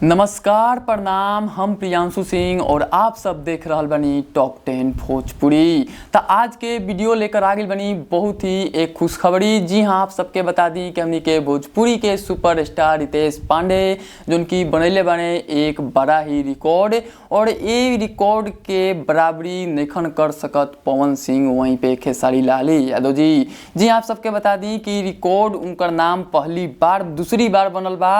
नमस्कार प्रणाम, हम प्रियांशु सिंह और आप सब देख रहल बनी टॉप 10 भोजपुरी। तो आज के वीडियो लेकर आ गई बनी बहुत ही एक खुशखबरी। जी हाँ, आप सबके बता दी कि हमनी के भोजपुरी के सुपरस्टार रितेश पांडे जो कि बनैले बने एक बड़ा ही रिकॉर्ड, और ये रिकॉर्ड के बराबरी नैखन कर सकत पवन सिंह, वहीं पे खेसारी लाल यादव जी। जी आप सबके बता दी कि रिकॉर्ड उनका नाम पहली बार दूसरी बार बनल बा।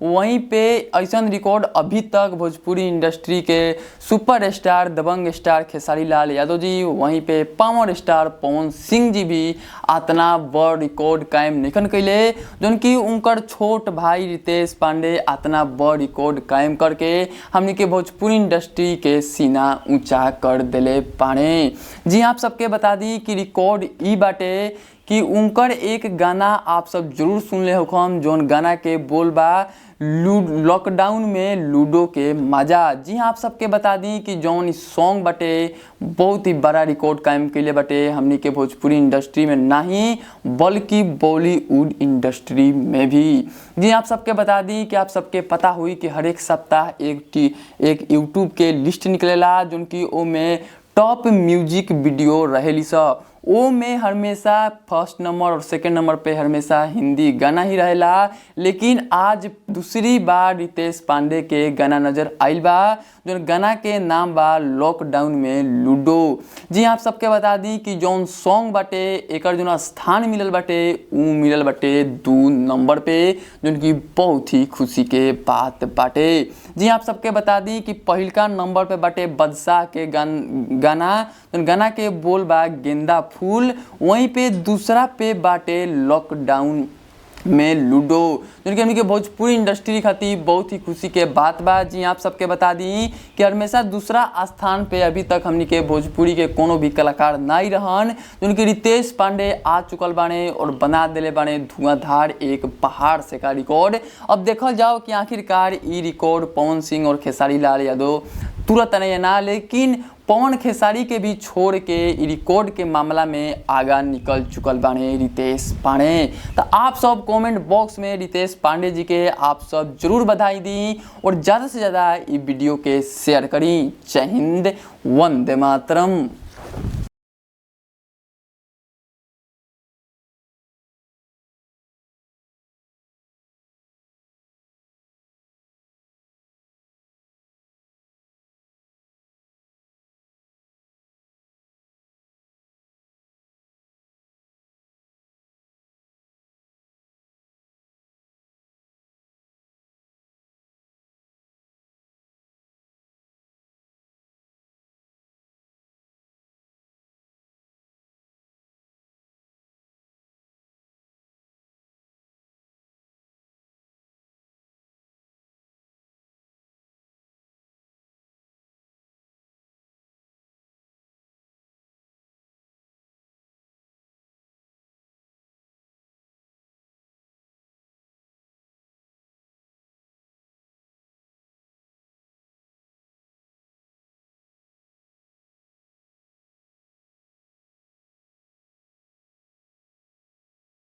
वहीं पे ऐसा रिकॉर्ड अभी तक भोजपुरी इंडस्ट्री के सुपरस्टार दबंग स्टार खेसारी लाल यादव जी, वहीं पे पावर स्टार पवन सिंह जी भी इतना बड़ रिकॉर्ड कायम नहीं कैले, जो कि उनकर छोट भाई रितेश पांडे इतना बड़ रिकॉर्ड कायम करके हमनी के भोजपुरी इंडस्ट्री के सीना ऊंचा कर दिले पाने। जी आप सबके बता दी कि रिकॉर्ड ई बाटे कि उनकर एक गाना आप सब जरूर सुन ले होखम, जोन गाना के बोल बा लॉकडाउन में लूडो के मजा। जी हाँ, आप सबके बता दी कि जौन इस सॉन्ग बटे बहुत ही बड़ा रिकॉर्ड कायम के लिए बटे हमनी के भोजपुरी इंडस्ट्री में नहीं बल्कि बॉलीवुड इंडस्ट्री में भी। जी आप सबके बता दी कि आप सबके पता हुई कि हर एक सप्ताह एक यूट्यूब के लिस्ट निकलेला, जो कि ओ में टॉप म्यूजिक वीडियो रहेली सा। वो में हमेशा फर्स्ट नंबर और सेकंड नंबर पे हमेशा हिंदी गाना ही रहेला, लेकिन आज दूसरी बार रितेश पांडे के गाना नजर आइल बा, जो गाना के नाम बा लॉकडाउन में लूडो। जी आप सबके बता दी कि जौन सॉन्ग बाटे एकर जो स्थान मिलल बाटे उ मिलल बाटे 2 नंबर पे, जो कि बहुत ही खुशी के बात बाटे। जी आप सबके बता दी कि पहिलका नंबर पे बाटे बादशाह के गाना के बोल बा गेंदा फूल, वहीं पे दूसरा पे बाटे लॉकडाउन में लूडो, जो कि हमनी के भोजपुरी इंडस्ट्री खातिर बहुत ही खुशी के बात बा। जी आप सबके बता दी कि हमेशा दूसरा स्थान पे अभी तक हमनी के भोजपुरी के कोनो भी कलाकार नहीं रहन, जो कि रितेश पांडे आ चुकल बाने और बना दिले बाने धुआंधार एक पहाड़ से का रिकॉर्ड। अब देखल जाओ कि आखिरकार ई रिकॉर्ड पवन सिंह और खेसारी लाल यादव तुरंत नहीं ना, लेकिन पवन खेसारी के भी छोड़ के रिकॉर्ड के मामला में आगा निकल चुकल बाने रितेश पांडे। तो आप सब कमेंट बॉक्स में रितेश पांडे जी के आप सब जरूर बधाई दी और ज़्यादा से ज़्यादा ये वीडियो के शेयर करी। जय हिंद, वंदे मातरम।